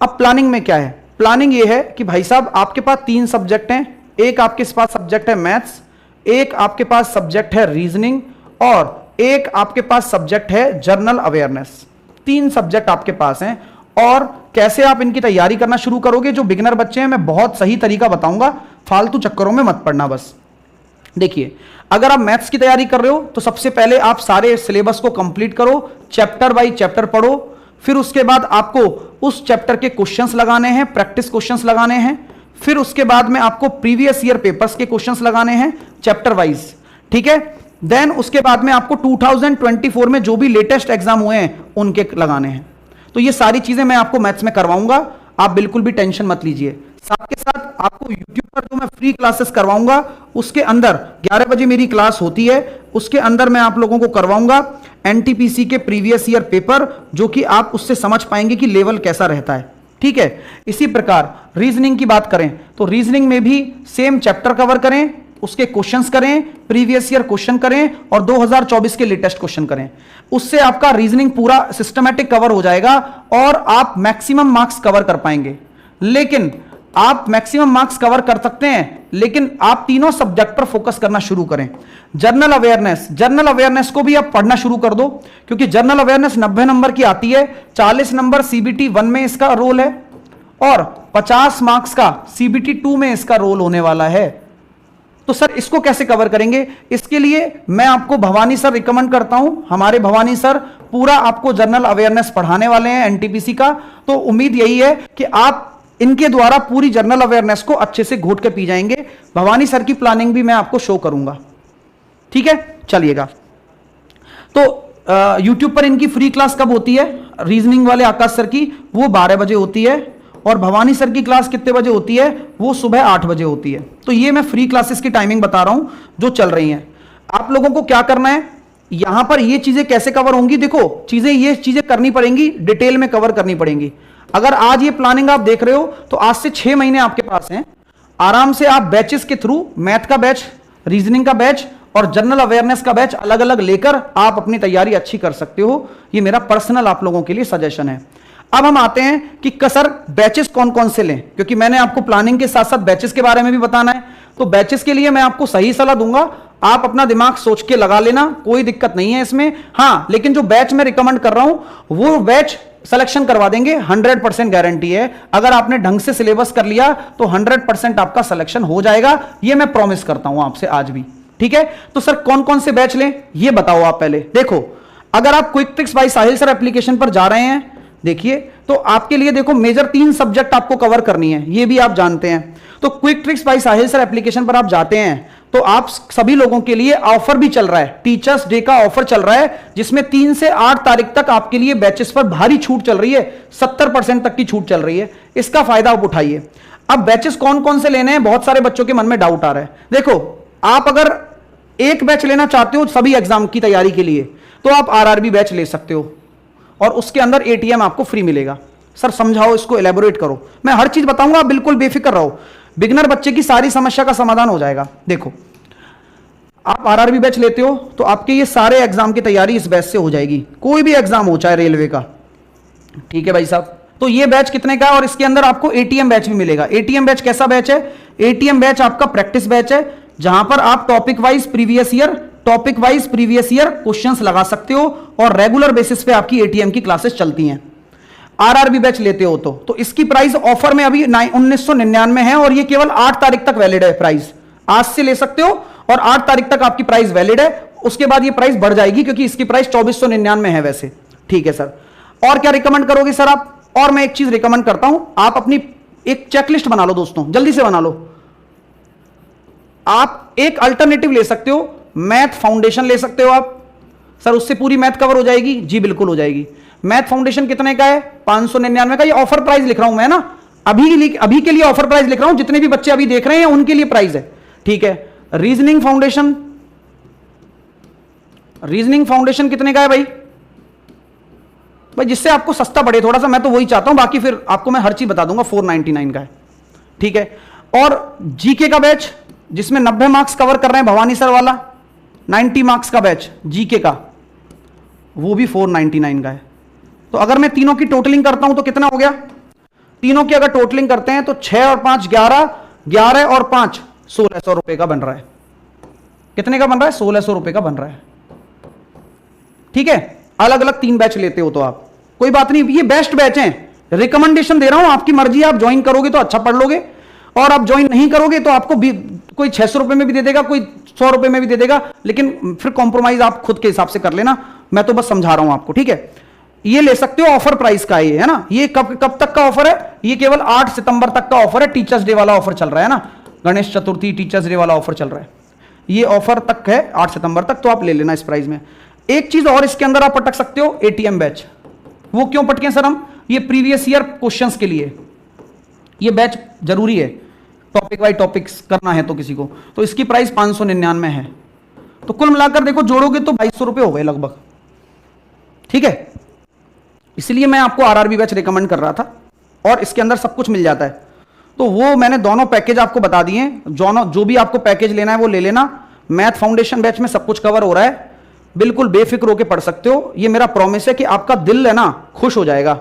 अब प्लानिंग में क्या है, प्लानिंग ये है कि भाई साहब आपके पास 3 सब्जेक्ट हैं, एक आपके पास सब्जेक्ट है मैथ्स, एक आपके पास सब्जेक्ट है रीजनिंग और एक आपके पास सब्जेक्ट है जनरल अवेयरनेस। 3 सब्जेक्ट आपके पास हैं और कैसे आप इनकी तैयारी करना शुरू करोगे। जो बिगिनर बच्चे हैं मैं बहुत सही तरीका बताऊंगा, फालतू चक्करों में मत पड़ना। बस देखिए, अगर आप मैथ्स की तैयारी कर रहे हो तो सबसे पहले आप सारे सिलेबस को कंप्लीट करो, चैप्टर बाय चैप्टर पढ़ो, फिर उसके बाद आपको उस चैप्टर के क्वेश्चंस लगाने हैं, प्रैक्टिस क्वेश्चंस लगाने हैं, फिर उसके बाद में आपको प्रीवियस ईयर पेपर्स के क्वेश्चंस लगाने हैं चैप्टर वाइज, ठीक है। देन उसके बाद में आपको 2024 में जो भी लेटेस्ट एग्जाम हुए हैं उनके लगाने हैं। तो ये सारी चीजें मैं आपको मैथ्स में करवाऊंगा, आप बिल्कुल भी टेंशन मत लीजिए। साथ के साथ आपको यूट्यूब पर जो मैं फ्री क्लासेस करवाऊंगा उसके अंदर 11 बजे मेरी क्लास होती है, उसके अंदर मैं आप लोगों को करवाऊंगा एनटीपीसी के प्रीवियस ईयर पेपर, जो कि आप उससे समझ पाएंगे कि लेवल कैसा रहता है, ठीक है। इसी प्रकार रीजनिंग की बात करें तो रीजनिंग में भी सेम चैप्टर कवर करें, उसके क्वेश्चंस करें, प्रीवियस ईयर क्वेश्चन करें और 2024 के लेटेस्ट क्वेश्चन करें। उससे आपका रीजनिंग पूरा सिस्टमैटिक कवर हो जाएगा और आप मैक्सिमम मार्क्स कवर कर पाएंगे। लेकिन आप मैक्सिमम मार्क्स कवर कर सकते हैं, लेकिन आप तीनों सब्जेक्ट पर फोकस करना शुरू करें। जनरल अवेयरनेस को भी आप पढ़ना शुरू कर दो, क्योंकि जनरल अवेयरनेस 90 नंबर की आती है, 40 नंबर सीबीटी 1 में इसका रोल है और 50 मार्क्स का सीबीटी 2 में इसका रोल होने वाला है। तो सर इसको कैसे कवर करेंगे, इसके लिए मैं आपको भवानी सर रिकमेंड करता हूं। हमारे भवानी सर पूरा आपको जनरल अवेयरनेस पढ़ाने वाले हैं एनटीपीसी का। तो उम्मीद यही है कि आप इनके द्वारा पूरी जनरल अवेयरनेस को अच्छे से घोट के पी जाएंगे। भवानी सर की प्लानिंग भी मैं आपको शो करूंगा, ठीक है। चलिएगा, तो YouTube पर इनकी फ्री क्लास कब होती है, रीजनिंग वाले आकाश सर की, वो 12 बजे होती है और भवानी सर की क्लास कितने बजे होती है, वो सुबह 8 बजे होती है। तो ये मैं फ्री क्लासेस की टाइमिंग बता रहा हूं जो चल रही हैं। आप लोगों को क्या करना है, यहां पर ये चीजें कैसे कवर होंगी, देखो ये चीजें करनी पड़ेंगी, डिटेल में कवर करनी पड़ेंगी। अगर आज ये प्लानिंग आप देख रहे हो तो आज से 6 महीने आपके पास हैं, आराम से आप बैचेस के थ्रू मैथ का बैच, रीजनिंग का बैच और जनरल अवेयरनेस का बैच अलग अलग लेकर आप अपनी तैयारी अच्छी कर सकते हो। ये मेरा पर्सनल आप लोगों के लिए सजेशन है। अब हम आते हैं कि सर बैचेस कौन कौन से लें, क्योंकि मैंने आपको प्लानिंग के साथ साथ बैचेस के बारे में भी बताना है। तो बैचेस के लिए मैं आपको सही सलाह दूंगा, आप अपना दिमाग सोच के लगा लेना, कोई दिक्कत नहीं है इसमें। हाँ, लेकिन जो बैच मैं रिकमेंड कर रहा हूं वो बैच सिलेक्शन करवा देंगे, 100% गारंटी है। अगर आपने ढंग से सिलेबस कर लिया तो 100% आपका सिलेक्शन हो जाएगा, ये मैं प्रॉमिस करता हूं आपसे आज भी, ठीक है। तो सर कौन कौन से बैच लें ये बताओ आप पहले। देखो, अगर आप क्विक ट्रिक्स बाय साहिल सर एप्लीकेशन पर जा रहे हैं, देखिए तो आपके लिए देखो मेजर 3 सब्जेक्ट आपको कवर करनी है, ये भी आप जानते हैं। तो क्विक ट्रिक्स बाय साहिल सर एप्लीकेशन पर आप जाते हैं तो आप सभी लोगों के लिए ऑफर भी चल रहा है, टीचर्स डे का ऑफर चल रहा है, जिसमें 3 से 8 तारीख तक आपके लिए बैचेस पर भारी छूट चल रही है, 70% तक की छूट चल रही है। इसका फायदा आप उठाइए। अब बैचेस कौन कौन से लेने हैं, बहुत सारे बच्चों के मन में डाउट आ रहा है। देखो, आप अगर एक बैच लेना चाहते हो सभी एग्जाम की तैयारी के लिए तो आप आरआरबी बैच ले सकते हो और उसके अंदर एटीएम आपको फ्री मिलेगा। सर समझाओ, इसको एलेबोरेट करो, मैं हर चीज बताऊंगा, आप बिल्कुल बेफिक्र रहो, बिगिनर बच्चे की सारी समस्या का समाधान हो जाएगा। देखो, आप आरआरबी बैच लेते हो तो आपके ये सारे एग्जाम की तैयारी इस बैच से हो जाएगी, कोई भी एग्जाम हो चाहे रेलवे का, ठीक है भाई साहब। तो ये बैच कितने का है और इसके अंदर आपको एटीएम बैच भी मिलेगा। एटीएम बैच कैसा बैच है, एटीएम बैच आपका प्रैक्टिस बैच है, जहां पर आप topic wise previous year questions लगा सकते हो और रेगुलर बेसिस पे आपकी एटीएम की क्लासेस चलती हैं। आरआरबी बैच लेते हो तो इसकी प्राइस ऑफर में अभी 1999 है और ये केवल 8 तारीख तक वैलिड है। प्राइस आज से ले सकते हो और 8 तारीख तक आपकी प्राइस वैलिड है, उसके बाद ये प्राइस बढ़ जाएगी क्योंकि इसकी प्राइस 2499 है वैसे, ठीक है सर। और क्या रिकमेंड करोगे सर आप, और मैं एक चीज रिकमेंड करता हूं, आप अपनी एक चेकलिस्ट बना लो दोस्तों, जल्दी से बना लो। आप एक अल्टरनेटिव ले सकते हो, मैथ फाउंडेशन ले सकते हो आप। सर उससे पूरी मैथ कवर हो जाएगी, जी बिल्कुल हो जाएगी। मैथ फाउंडेशन कितने का है, 599 का। ये ऑफर प्राइस लिख रहा हूं मैं ना, अभी के लिए ऑफर प्राइस लिख रहा हूं, जितने भी बच्चे अभी देख रहे हैं उनके लिए प्राइस है, ठीक है। रीजनिंग फाउंडेशन कितने का है भाई जिससे आपको सस्ता पड़े थोड़ा सा, मैं तो वही चाहता हूं, बाकी फिर आपको मैं हर चीज बता दूंगा। 499 का है, ठीक है। और जीके का बैच जिसमें 90 मार्क्स कवर कर रहे हैं भवानी सर वाला, 90 मार्क्स का बैच जीके का, वो भी 499 का है। तो अगर मैं तीनों की टोटलिंग करता हूं तो कितना हो गया, तीनों की अगर टोटलिंग करते हैं तो 6 और 5 11, 11 और 5 1600 रुपए का बन रहा है। कितने का बन रहा है? 1600 रुपए का बन रहा है। ठीक है, अलग अलग 3 बैच लेते हो तो आप, कोई बात नहीं, ये बेस्ट बैच हैं, रिकमेंडेशन दे रहा हूं, आपकी मर्जी, आप ज्वाइन करोगे तो अच्छा पढ़ लोगे, और आप ज्वाइन नहीं करोगे तो आपको भी कोई 600 रुपए में भी दे देगा, कोई 100 रुपए में भी दे देगा, लेकिन फिर कॉम्प्रोमाइज आप खुद के हिसाब से कर लेना, मैं तो बस समझा रहा हूं आपको। ठीक है, ये ले सकते हो, ऑफर प्राइस का ये है ना। ये कब तक का ऑफर है? ये केवल 8 सितंबर तक का ऑफर है, टीचर्स डे वाला ऑफर चल रहा है ना, गणेश चतुर्थी टीचर्स डे वाला ऑफर चल रहा है, ये ऑफर तक है 8 सितंबर तक, तो आप ले लेना इस प्राइस में। एक चीज और इसके अंदर आप पटक सकते हो, एटीएम बैच। वो क्यों पटके सर हम? ये प्रीवियस ईयर क्वेश्चंस के लिए ये बैच जरूरी है, टॉपिक बाई टॉपिक्स करना है तो किसी को, तो इसकी प्राइस 599 है। तो कुल मिलाकर देखो, जोड़ोगे तो 2200 रुपए हो गए लगभग। ठीक है, इसलिए मैं आपको आरआरबी बैच रिकमेंड कर रहा था, और इसके अंदर सब कुछ मिल जाता है। तो वो मैंने दोनों पैकेज आपको बता दिए, जो भी आपको पैकेज लेना है वो ले लेना। मैथ फाउंडेशन बैच में सब कुछ कवर हो रहा है, बिल्कुल बेफिक्र होकर पढ़ सकते हो। ये मेरा प्रॉमिस है कि आपका दिल है ना खुश हो जाएगा।